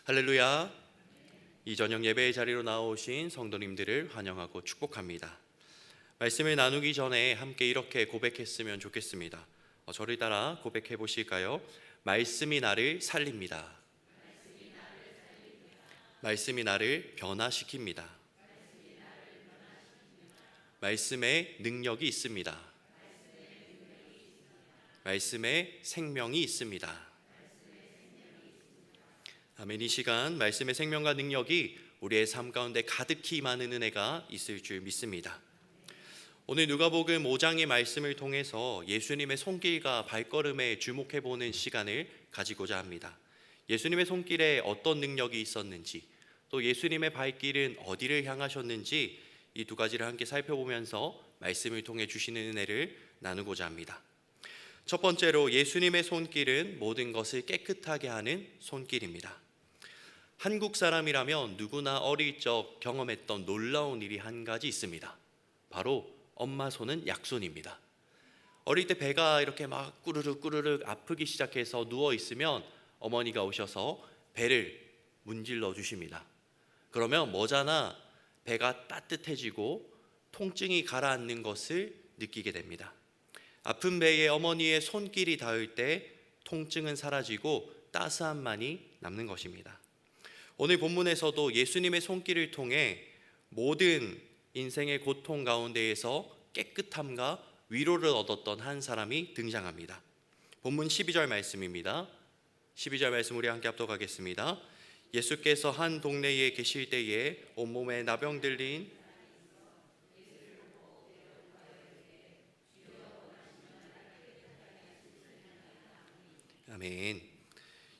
할렐루야. 이 저녁 예배의 자리로 나오신 성도님들을 환영하고 축복합니다. 말씀을 나누기 전에 함께 이렇게 고백했으면 좋겠습니다. 저를 따라 고백해 보실까요? 말씀이 나를 살립니다. 말씀이 나를 변화시킵니다. 말씀에 능력이 있습니다. 말씀에 생명이 있습니다. 아멘. 이 시간 말씀의 생명과 능력이 우리의 삶 가운데 가득히 임하는 은혜가 있을 줄 믿습니다. 오늘 누가복음 5장의 말씀을 통해서 예수님의 손길과 발걸음에 주목해보는 시간을 가지고자 합니다. 예수님의 손길에 어떤 능력이 있었는지, 또 예수님의 발길은 어디를 향하셨는지, 이 두 가지를 함께 살펴보면서 말씀을 통해 주시는 은혜를 나누고자 합니다. 첫 번째로, 예수님의 손길은 모든 것을 깨끗하게 하는 손길입니다. 한국 사람이라면 누구나 어릴 적 경험했던 놀라운 일이 한 가지 있습니다. 바로 엄마 손은 약손입니다. 어릴 때 배가 이렇게 막 꾸르륵 아프기 시작해서 누워 있으면 어머니가 오셔서 배를 문질러 주십니다. 그러면 머자나 배가 따뜻해지고 통증이 가라앉는 것을 느끼게 됩니다. 아픈 배에 어머니의 손길이 닿을 때 통증은 사라지고 따스함만이 남는 것입니다. 오늘 본문에서도 예수님의 손길을 통해 모든 인생의 고통 가운데에서 깨끗함과 위로를 얻었던 한 사람이 등장합니다. 본문 12절 말씀입니다. 12절 말씀 우리 함께 합독하겠습니다. 예수께서 한 동네에 계실 때에 온몸에 나병 들린 아멘.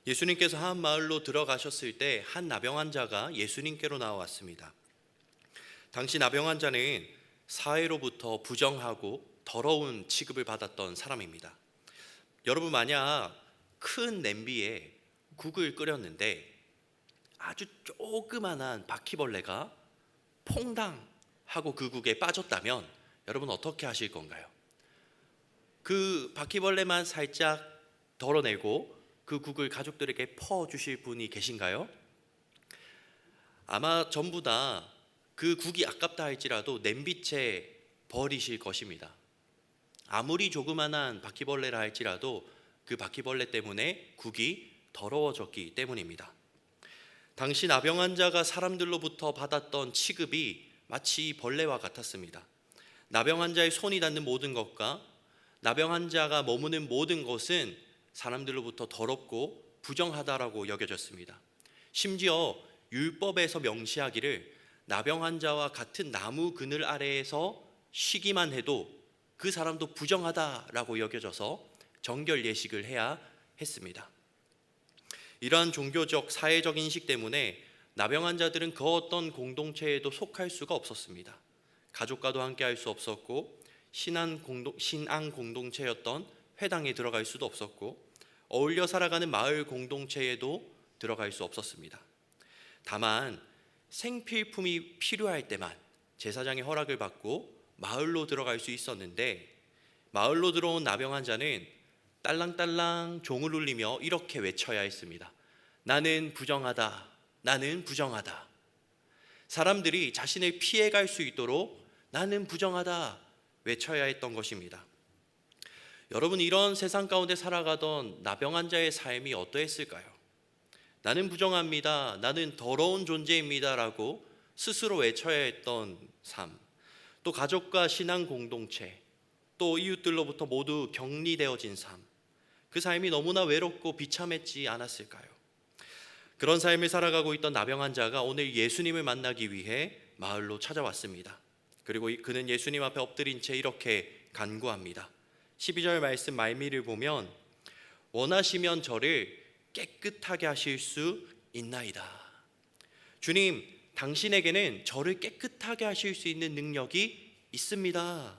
예수님께서 한 마을로 들어가셨을 때 한 나병 환자가 예수님께로 나왔습니다. 당시 나병 환자는 사회로부터 부정하고 더러운 취급을 받았던 사람입니다. 여러분, 만약 큰 냄비에 국을 끓였는데 아주 조그만한 바퀴벌레가 퐁당 하고 그 국에 빠졌다면 여러분 어떻게 하실 건가요? 그 바퀴벌레만 살짝 덜어내고 그 국을 가족들에게 퍼주실 분이 계신가요? 아마 전부 다 그 국이 아깝다 할지라도 냄비채 버리실 것입니다. 아무리 조그만한 바퀴벌레라 할지라도 그 바퀴벌레 때문에 국이 더러워졌기 때문입니다. 당시 나병 환자가 사람들로부터 받았던 취급이 마치 벌레와 같았습니다. 나병 환자의 손이 닿는 모든 것과 나병 환자가 머무는 모든 것은 사람들로부터 더럽고 부정하다라고 여겨졌습니다. 심지어 율법에서 명시하기를 나병 환자와 같은 나무 그늘 아래에서 쉬기만 해도 그 사람도 부정하다라고 여겨져서 정결 예식을 해야 했습니다. 이러한 종교적 사회적 인식 때문에 나병 환자들은 그 어떤 공동체에도 속할 수가 없었습니다. 가족과도 함께 할 수 없었고 신앙 공동체였던 회당에 들어갈 수도 없었고 어울려 살아가는 마을 공동체에도 들어갈 수 없었습니다. 다만 생필품이 필요할 때만 제사장의 허락을 받고 마을로 들어갈 수 있었는데, 마을로 들어온 나병 환자는 딸랑딸랑 종을 울리며 이렇게 외쳐야 했습니다. 나는 부정하다, 나는 부정하다. 사람들이 자신을 피해갈 수 있도록 나는 부정하다 외쳐야 했던 것입니다. 여러분, 이런 세상 가운데 살아가던 나병 환자의 삶이 어떠했을까요? 나는 부정합니다, 나는 더러운 존재입니다 라고 스스로 외쳐야 했던 삶, 또 가족과 신앙 공동체, 또 이웃들로부터 모두 격리되어진 삶, 그 삶이 너무나 외롭고 비참했지 않았을까요? 그런 삶을 살아가고 있던 나병 환자가 오늘 예수님을 만나기 위해 마을로 찾아왔습니다. 그리고 그는 예수님 앞에 엎드린 채 이렇게 간구합니다. 12절 말씀 말미를 보면 원하시면 저를 깨끗하게 하실 수 있나이다. 주님, 당신에게는 저를 깨끗하게 하실 수 있는 능력이 있습니다.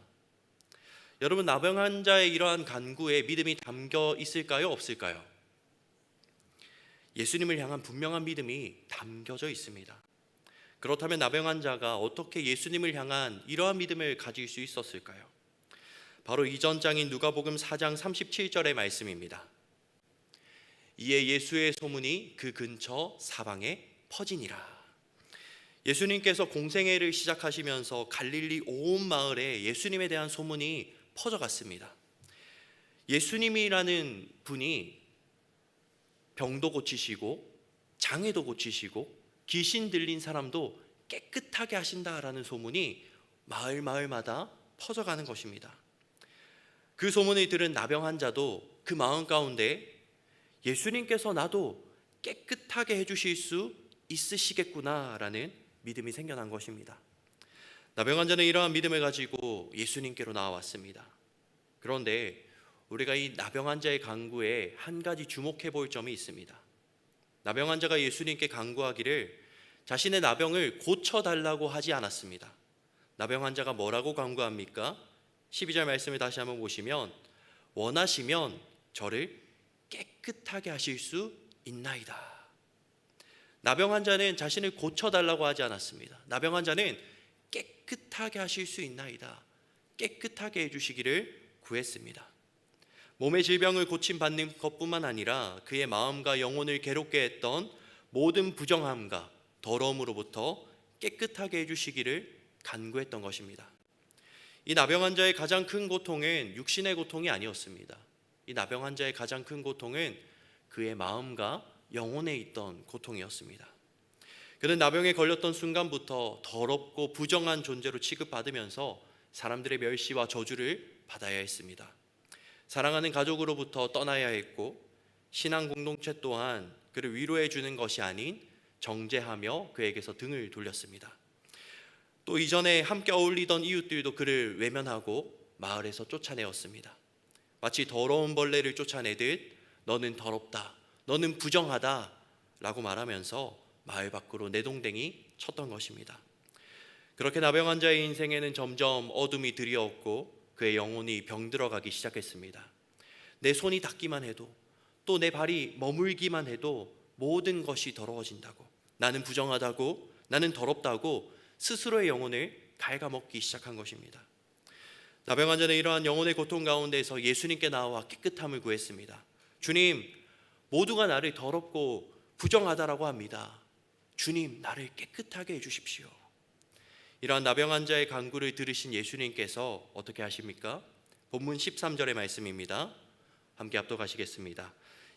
여러분, 나병 환자의 이러한 간구에 믿음이 담겨 있을까요? 없을까요? 예수님을 향한 분명한 믿음이 담겨져 있습니다. 그렇다면 나병 환자가 어떻게 예수님을 향한 이러한 믿음을 가질 수 있었을까요? 바로 이전 장인 누가복음 4장 37절의 말씀입니다. 이에 예수의 소문이 그 근처 사방에 퍼지니라. 예수님께서 공생애를 시작하시면서 갈릴리 온 마을에 예수님에 대한 소문이 퍼져갔습니다. 예수님이라는 분이 병도 고치시고 장애도 고치시고 귀신 들린 사람도 깨끗하게 하신다라는 소문이 마을마다 퍼져가는 것입니다. 그 소문을 들은 나병 환자도 그 마음 가운데 예수님께서 나도 깨끗하게 해주실 수 있으시겠구나라는 믿음이 생겨난 것입니다. 나병 환자는 이러한 믿음을 가지고 예수님께로 나와왔습니다. 그런데 우리가 이 나병 환자의 간구에 한 가지 주목해 볼 점이 있습니다. 나병 환자가 예수님께 간구하기를 자신의 나병을 고쳐달라고 하지 않았습니다. 나병 환자가 뭐라고 간구합니까? 12절 말씀을 다시 한번 보시면 원하시면 저를 깨끗하게 하실 수 있나이다. 나병 환자는 자신을 고쳐달라고 하지 않았습니다. 나병 환자는 깨끗하게 하실 수 있나이다. 깨끗하게 해주시기를 구했습니다. 몸의 질병을 고침받는 것뿐만 아니라 그의 마음과 영혼을 괴롭게 했던 모든 부정함과 더러움으로부터 깨끗하게 해주시기를 간구했던 것입니다. 이 나병 환자의 가장 큰 고통은 육신의 고통이 아니었습니다. 이 나병 환자의 가장 큰 고통은 그의 마음과 영혼에 있던 고통이었습니다. 그는 나병에 걸렸던 순간부터 더럽고 부정한 존재로 취급받으면서 사람들의 멸시와 저주를 받아야 했습니다. 사랑하는 가족으로부터 떠나야 했고 신앙 공동체 또한 그를 위로해 주는 것이 아닌 정죄하며 그에게서 등을 돌렸습니다. 또 이전에 함께 어울리던 이웃들도 그를 외면하고 마을에서 쫓아내었습니다. 마치 더러운 벌레를 쫓아내듯 너는 더럽다, 너는 부정하다 라고 말하면서 마을 밖으로 내동댕이 쳤던 것입니다. 그렇게 나병 환자의 인생에는 점점 어둠이 들이었고 그의 영혼이 병들어가기 시작했습니다. 내 손이 닿기만 해도 또 내 발이 머물기만 해도 모든 것이 더러워진다고, 나는 부정하다고, 나는 더럽다고 스스로의 영혼을 갉아먹기 시작한 것입니다. 나병 환자는 이러한 영혼의 고통 가운데서 예수님께 나와 깨끗함을 구했습니다. 주님, 모두가 나를 더럽고 부정하다라고 합니다. 주님, 나를 깨끗하게 해주십시오. 이러한 나병 환자의 간구를 들으신 예수님께서 어떻게 하십니까? 본문 13절의 말씀입니다. 함께 합독하시겠습니다.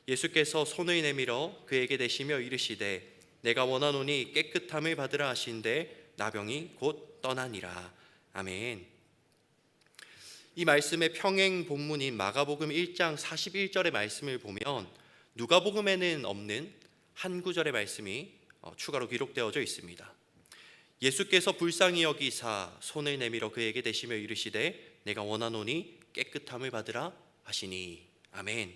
예수께서 손을 내밀어 그에게 대시며 이르시되 내가 원하노니 깨끗함을 받으라 하신대 나병이 곧 떠나니라. 아멘. 이 말씀의 평행 본문인 마가복음 1장 41절의 말씀을 보면 누가복음에는 없는 한 구절의 말씀이 추가로 기록되어져 있습니다. 예수께서 불쌍히 여기사 손을 내밀어 그에게 대시며 이르시되 내가 원하노니 깨끗함을 받으라 하시니. 아멘.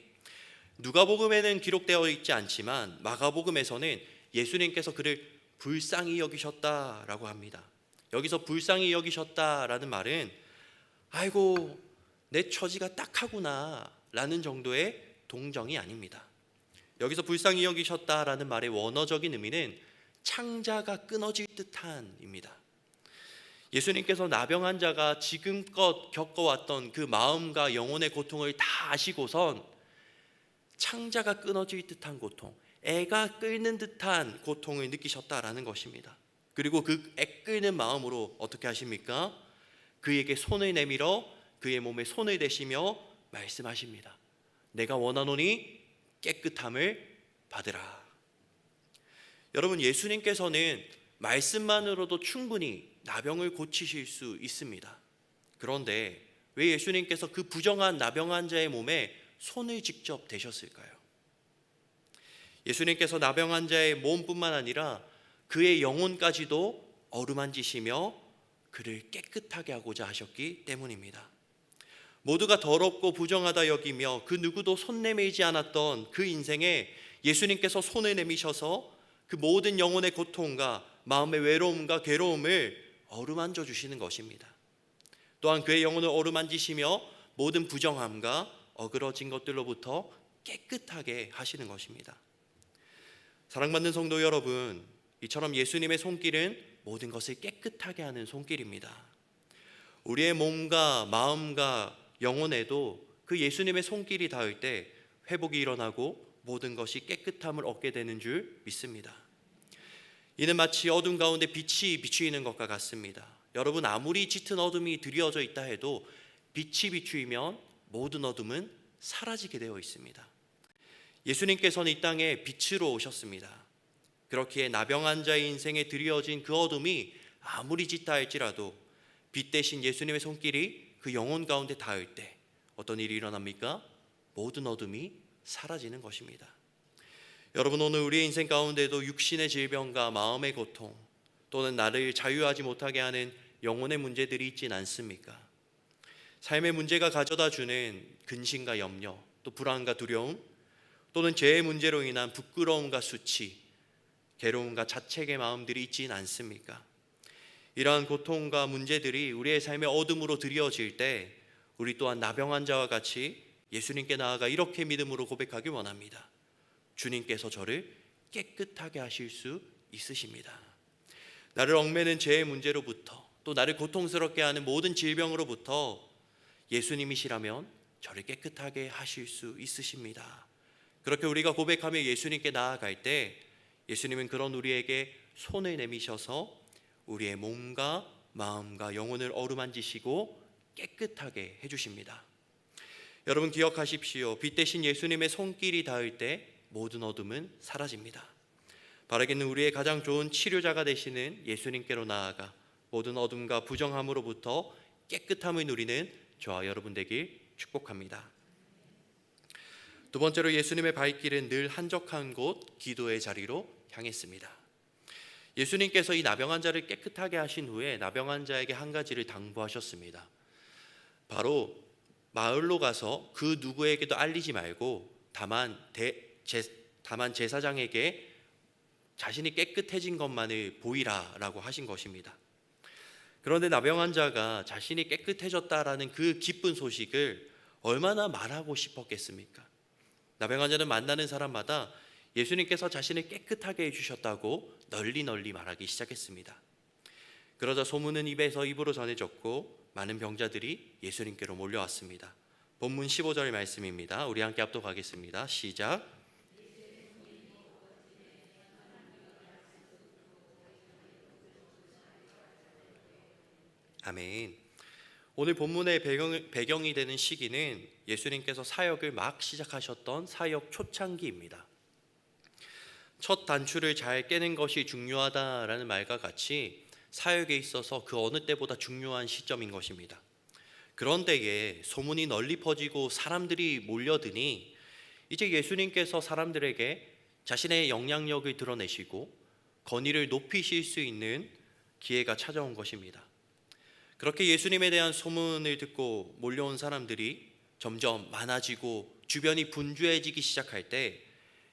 누가복음에는 기록되어 있지 않지만 마가복음에서는 예수님께서 그를 불쌍히 여기셨다라고 합니다. 여기서 불쌍히 여기셨다라는 말은 아이고 내 처지가 딱하구나 라는 정도의 동정이 아닙니다. 여기서 불쌍히 여기셨다라는 말의 원어적인 의미는 창자가 끊어질 듯한입니다. 예수님께서 나병 환자가 지금껏 겪어왔던 그 마음과 영혼의 고통을 다 아시고선 창자가 끊어질 듯한 고통, 애가 끓는 듯한 고통을 느끼셨다라는 것입니다. 그리고 그 애 끓는 마음으로 어떻게 하십니까? 그에게 손을 내밀어 그의 몸에 손을 대시며 말씀하십니다. 내가 원하노니 깨끗함을 받으라. 여러분, 예수님께서는 말씀만으로도 충분히 나병을 고치실 수 있습니다. 그런데 왜 예수님께서 그 부정한 나병 환자의 몸에 손을 직접 대셨을까요? 예수님께서 나병 환자의 몸뿐만 아니라 그의 영혼까지도 어루만지시며 그를 깨끗하게 하고자 하셨기 때문입니다. 모두가 더럽고 부정하다 여기며 그 누구도 손 내밀지 않았던 그 인생에 예수님께서 손을 내미셔서 그 모든 영혼의 고통과 마음의 외로움과 괴로움을 어루만져 주시는 것입니다. 또한 그의 영혼을 어루만지시며 모든 부정함과 어그러진 것들로부터 깨끗하게 하시는 것입니다. 사랑받는 성도 여러분, 이처럼 예수님의 손길은 모든 것을 깨끗하게 하는 손길입니다. 우리의 몸과 마음과 영혼에도 그 예수님의 손길이 닿을 때 회복이 일어나고 모든 것이 깨끗함을 얻게 되는 줄 믿습니다. 이는 마치 어둠 가운데 빛이 비추이는 것과 같습니다. 여러분, 아무리 짙은 어둠이 드리워져 있다 해도 빛이 비추이면 모든 어둠은 사라지게 되어 있습니다. 예수님께서는 이 땅에 빛으로 오셨습니다. 그렇기에 나병한 자의 인생에 드리워진 그 어둠이 아무리 짙다 할지라도 빛 대신 예수님의 손길이 그 영혼 가운데 닿을 때 어떤 일이 일어납니까? 모든 어둠이 사라지는 것입니다. 여러분, 오늘 우리의 인생 가운데도 육신의 질병과 마음의 고통 또는 나를 자유하지 못하게 하는 영혼의 문제들이 있진 않습니까? 삶의 문제가 가져다 주는 근심과 염려, 또 불안과 두려움, 또는 죄의 문제로 인한 부끄러움과 수치, 괴로움과 자책의 마음들이 있진 않습니까? 이러한 고통과 문제들이 우리의 삶의 어둠으로 드리워질 때 우리 또한 나병한 자와 같이 예수님께 나아가 이렇게 믿음으로 고백하기 원합니다. 주님께서 저를 깨끗하게 하실 수 있으십니다. 나를 얽매는 죄의 문제로부터, 또 나를 고통스럽게 하는 모든 질병으로부터 예수님이시라면 저를 깨끗하게 하실 수 있으십니다. 그렇게 우리가 고백하며 예수님께 나아갈 때 예수님은 그런 우리에게 손을 내미셔서 우리의 몸과 마음과 영혼을 어루만지시고 깨끗하게 해주십니다. 여러분, 기억하십시오. 빛 대신 예수님의 손길이 닿을 때 모든 어둠은 사라집니다. 바라기는 우리의 가장 좋은 치료자가 되시는 예수님께로 나아가 모든 어둠과 부정함으로부터 깨끗함을 누리는 저와 여러분 되길 축복합니다. 두 번째로 예수님의 발길은 늘 한적한 곳 기도의 자리로 향했습니다. 예수님께서 이 나병한 자를 깨끗하게 하신 후에 나병한 자에게 한 가지를 당부하셨습니다. 바로 마을로 가서 그 누구에게도 알리지 말고 다만 제사장에게 자신이 깨끗해진 것만을 보이라 라고 하신 것입니다. 그런데 나병한 자가 자신이 깨끗해졌다라는 그 기쁜 소식을 얼마나 말하고 싶었겠습니까? 나병한 자는 만나는 사람마다 예수님께서 자신을 깨끗하게 해주셨다고 널리 말하기 시작했습니다. 그러자 소문은 입에서 입으로 전해졌고 많은 병자들이 예수님께로 몰려왔습니다. 본문 15절 말씀입니다. 우리 함께 합독하겠습니다. 시작. 아멘. 오늘 본문의 배경이 되는 시기는 예수님께서 사역을 막 시작하셨던 사역 초창기입니다. 첫 단추를 잘 깨는 것이 중요하다라는 말과 같이 사역에 있어서 그 어느 때보다 중요한 시점인 것입니다. 그런데에 소문이 널리 퍼지고 사람들이 몰려드니 이제 예수님께서 사람들에게 자신의 영향력을 드러내시고 권위를 높이실 수 있는 기회가 찾아온 것입니다. 그렇게 예수님에 대한 소문을 듣고 몰려온 사람들이 점점 많아지고 주변이 분주해지기 시작할 때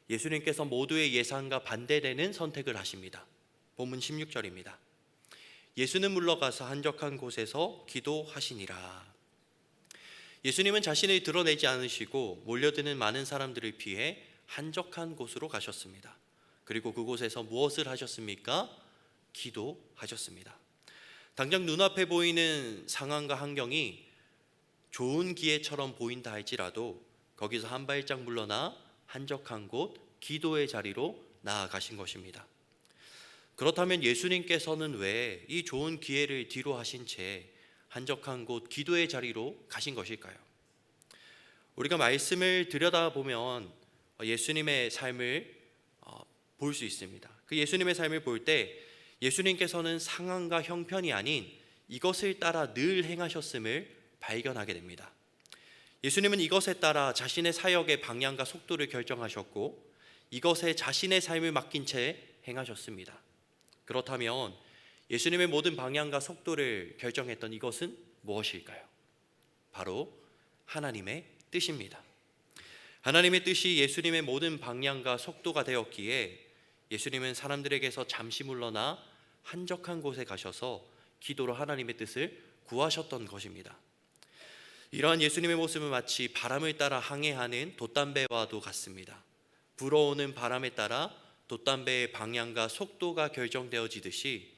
예수님께서 모두의 예상과 반대되는 선택을 하십니다. 본문 16절입니다. 예수는 물러가서 한적한 곳에서 기도하시니라. 예수님은 자신을 드러내지 않으시고 몰려드는 많은 사람들을 피해 한적한 곳으로 가셨습니다. 그리고 그곳에서 무엇을 하셨습니까? 기도하셨습니다. 당장 눈앞에 보이는 상황과 환경이 좋은 기회처럼 보인다 할지라도 거기서 한 발짝 물러나 한적한 곳 기도의 자리로 나아가신 것입니다. 그렇다면 예수님께서는 왜 이 좋은 기회를 뒤로 하신 채 한적한 곳 기도의 자리로 가신 것일까요? 우리가 말씀을 들여다보면 예수님의 삶을 볼 수 있습니다. 그 예수님의 삶을 볼 때 예수님께서는 상황과 형편이 아닌 이것을 따라 늘 행하셨음을 발견하게 됩니다. 예수님은 이것에 따라 자신의 사역의 방향과 속도를 결정하셨고 이것에 자신의 삶을 맡긴 채 행하셨습니다. 그렇다면 예수님의 모든 방향과 속도를 결정했던 이것은 무엇일까요? 바로 하나님의 뜻입니다. 하나님의 뜻이 예수님의 모든 방향과 속도가 되었기에 예수님은 사람들에게서 잠시 물러나 한적한 곳에 가셔서 기도로 하나님의 뜻을 구하셨던 것입니다. 이러한 예수님의 모습은 마치 바람을 따라 항해하는 돛담배와도 같습니다. 불어오는 바람에 따라 돛담배의 방향과 속도가 결정되어지듯이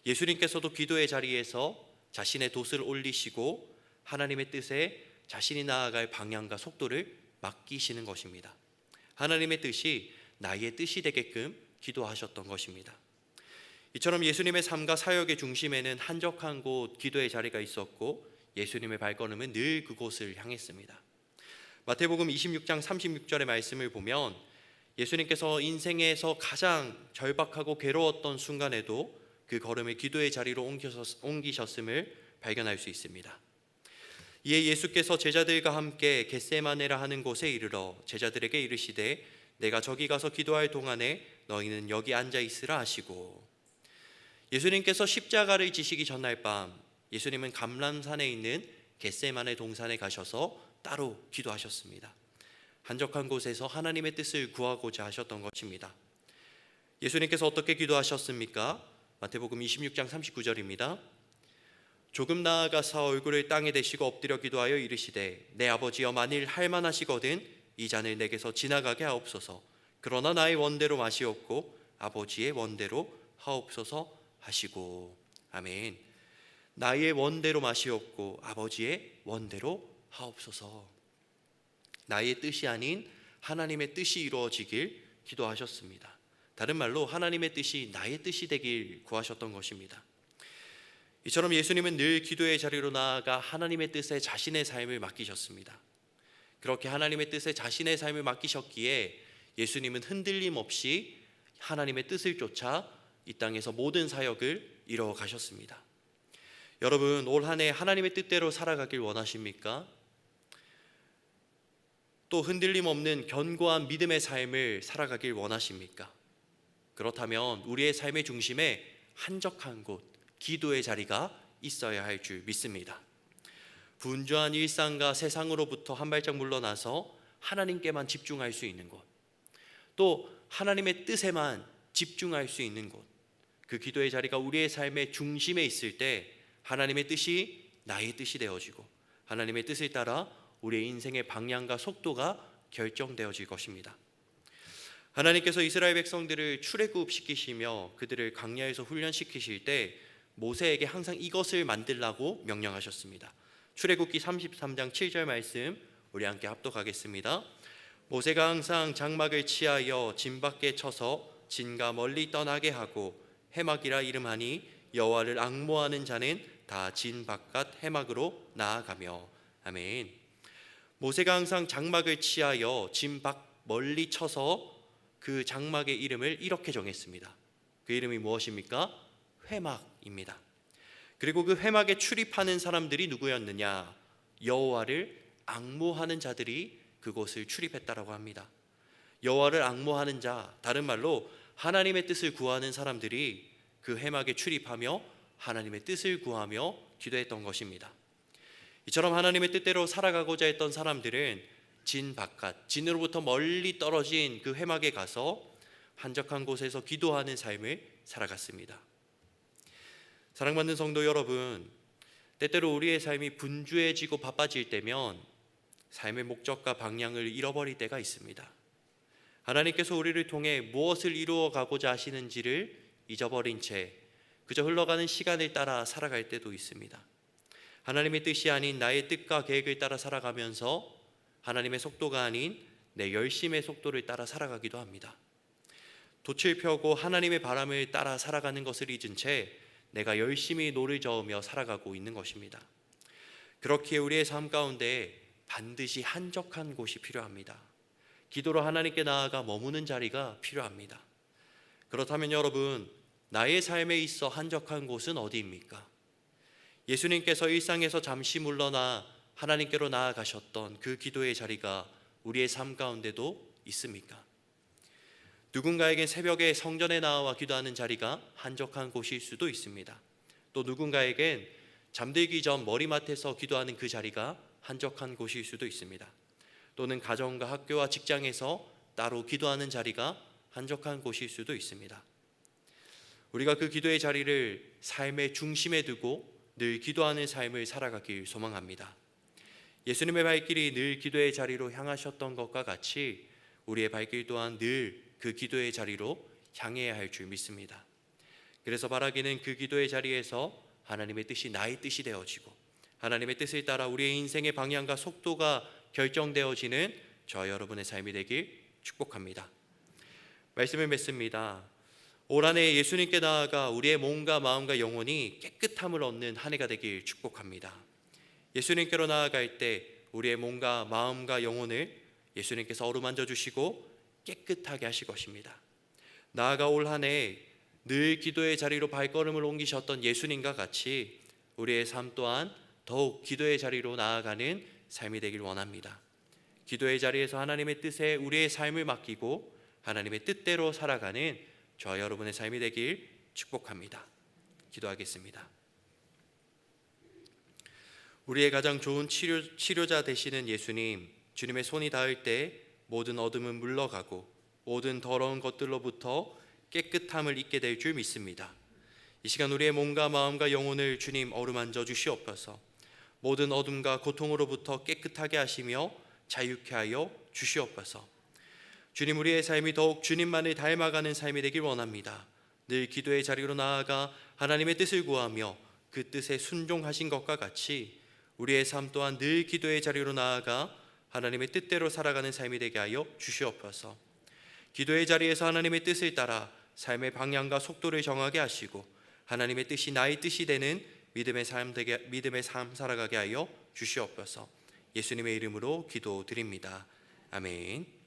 예수님께서도 기도의 자리에서 자신의 돛을 올리시고 하나님의 뜻에 자신이 나아갈 방향과 속도를 맡기시는 것입니다. 하나님의 뜻이 나의 뜻이 되게끔 기도하셨던 것입니다. 이처럼 예수님의 삶과 사역의 중심에는 한적한 곳 기도의 자리가 있었고 예수님의 발걸음은 늘 그곳을 향했습니다. 마태복음 26장 36절의 말씀을 보면 예수님께서 인생에서 가장 절박하고 괴로웠던 순간에도 그 걸음을 기도의 자리로 옮기셨음을 발견할 수 있습니다. 이에 예수께서 제자들과 함께 겟세마네라 하는 곳에 이르러 제자들에게 이르시되 내가 저기 가서 기도할 동안에 너희는 여기 앉아 있으라 하시고, 예수님께서 십자가를 지시기 전날 밤 예수님은 감람산에 있는 겟세마네 동산에 가셔서 따로 기도하셨습니다. 한적한 곳에서 하나님의 뜻을 구하고자 하셨던 것입니다. 예수님께서 어떻게 기도하셨습니까? 마태복음 26장 39절입니다. 조금 나아가서 얼굴을 땅에 대시고 엎드려 기도하여 이르시되 내 아버지여 만일 할만하시거든 이 잔을 내게서 지나가게 하옵소서. 그러나 나의 원대로 마시옵고 아버지의 원대로 하옵소서 하시고. 아멘. 나의 원대로 마시옵고 아버지의 원대로 하옵소서. 나의 뜻이 아닌 하나님의 뜻이 이루어지길 기도하셨습니다. 다른 말로 하나님의 뜻이 나의 뜻이 되길 구하셨던 것입니다. 이처럼 예수님은 늘 기도의 자리로 나아가 하나님의 뜻에 자신의 삶을 맡기셨습니다. 그렇게 하나님의 뜻에 자신의 삶을 맡기셨기에 예수님은 흔들림 없이 하나님의 뜻을 쫓아 이 땅에서 모든 사역을 이루어 가셨습니다. 여러분, 올 한 해 하나님의 뜻대로 살아가길 원하십니까? 또 흔들림 없는 견고한 믿음의 삶을 살아가길 원하십니까? 그렇다면 우리의 삶의 중심에 한적한 곳, 기도의 자리가 있어야 할 줄 믿습니다. 분주한 일상과 세상으로부터 한 발짝 물러나서 하나님께만 집중할 수 있는 곳, 또 하나님의 뜻에만 집중할 수 있는 곳, 그 기도의 자리가 우리의 삶의 중심에 있을 때 하나님의 뜻이 나의 뜻이 되어지고 하나님의 뜻을 따라 우리의 인생의 방향과 속도가 결정되어질 것입니다. 하나님께서 이스라엘 백성들을 출애굽시키시며 그들을 광야에서 훈련시키실 때 모세에게 항상 이것을 만들라고 명령하셨습니다. 출애굽기 33장 7절 말씀 우리 함께 합독하겠습니다. 모세가 항상 장막을 치하여 진 밖에 쳐서 진과 멀리 떠나게 하고 해막이라 이름하니 여호와를 앙모하는 자는 다 진 바깥 해막으로 나아가며. 아멘. 모세가 항상 장막을 치하여 진 밖 멀리 쳐서 그 장막의 이름을 이렇게 정했습니다. 그 이름이 무엇입니까? 회막입니다. 그리고 그 회막에 출입하는 사람들이 누구였느냐? 여호와를 앙모하는 자들이 그곳을 출입했다라고 합니다. 여호와를 앙모하는 자, 다른 말로 하나님의 뜻을 구하는 사람들이 그 회막에 출입하며 하나님의 뜻을 구하며 기도했던 것입니다. 이처럼 하나님의 뜻대로 살아가고자 했던 사람들은 진 바깥, 진으로부터 멀리 떨어진 그 회막에 가서 한적한 곳에서 기도하는 삶을 살아갔습니다. 사랑받는 성도 여러분, 때때로 우리의 삶이 분주해지고 바빠질 때면 삶의 목적과 방향을 잃어버릴 때가 있습니다. 하나님께서 우리를 통해 무엇을 이루어 가고자 하시는지를 잊어버린 채 그저 흘러가는 시간을 따라 살아갈 때도 있습니다. 하나님의 뜻이 아닌 나의 뜻과 계획을 따라 살아가면서 하나님의 속도가 아닌 내 열심의 속도를 따라 살아가기도 합니다. 돛을 펴고 하나님의 바람을 따라 살아가는 것을 잊은 채 내가 열심히 노를 저으며 살아가고 있는 것입니다. 그렇기에 우리의 삶 가운데 반드시 한적한 곳이 필요합니다. 기도로 하나님께 나아가 머무는 자리가 필요합니다. 그렇다면 여러분, 나의 삶에 있어 한적한 곳은 어디입니까? 예수님께서 일상에서 잠시 물러나 하나님께로 나아가셨던 그 기도의 자리가 우리의 삶 가운데도 있습니까? 누군가에겐 새벽에 성전에 나와 기도하는 자리가 한적한 곳일 수도 있습니다. 또 누군가에겐 잠들기 전 머리맡에서 기도하는 그 자리가 한적한 곳일 수도 있습니다. 또는 가정과 학교와 직장에서 따로 기도하는 자리가 한적한 곳일 수도 있습니다. 우리가 그 기도의 자리를 삶의 중심에 두고 늘 기도하는 삶을 살아가길 소망합니다. 예수님의 발길이 늘 기도의 자리로 향하셨던 것과 같이 우리의 발길 또한 늘 그 기도의 자리로 향해야 할 줄 믿습니다. 그래서 바라기는 그 기도의 자리에서 하나님의 뜻이 나의 뜻이 되어지고 하나님의 뜻을 따라 우리의 인생의 방향과 속도가 결정되어지는 저와 여러분의 삶이 되길 축복합니다. 말씀을 맺습니다. 올 한 해 예수님께 나아가 우리의 몸과 마음과 영혼이 깨끗함을 얻는 한 해가 되길 축복합니다. 예수님께로 나아갈 때 우리의 몸과 마음과 영혼을 예수님께서 어루만져 주시고 깨끗하게 하실 것입니다. 나아가 올 한 해 늘 기도의 자리로 발걸음을 옮기셨던 예수님과 같이 우리의 삶 또한 더욱 기도의 자리로 나아가는 삶이 되길 원합니다. 기도의 자리에서 하나님의 뜻에 우리의 삶을 맡기고 하나님의 뜻대로 살아가는 저와 여러분의 삶이 되길 축복합니다. 기도하겠습니다. 우리의 가장 좋은 치료자 되시는 예수님, 주님의 손이 닿을 때 모든 어둠은 물러가고 모든 더러운 것들로부터 깨끗함을 잊게 될 줄 믿습니다. 이 시간 우리의 몸과 마음과 영혼을 주님 어루만져 주시옵소서. 모든 어둠과 고통으로부터 깨끗하게 하시며 자유케 하여 주시옵소서. 주님, 우리의 삶이 더욱 주님만을 닮아가는 삶이 되길 원합니다. 늘 기도의 자리로 나아가 하나님의 뜻을 구하며 그 뜻에 순종하신 것과 같이 우리의 삶 또한 늘 기도의 자리로 나아가 하나님의 뜻대로 살아가는 삶이 되게 하여 주시옵소서. 기도의 자리에서 하나님의 뜻을 따라 삶의 방향과 속도를 정하게 하시고 하나님의 뜻이 나의 뜻이 되는 믿음의 삶 살아가게 하여 주시옵소서. 예수님의 이름으로 기도드립니다. 아멘.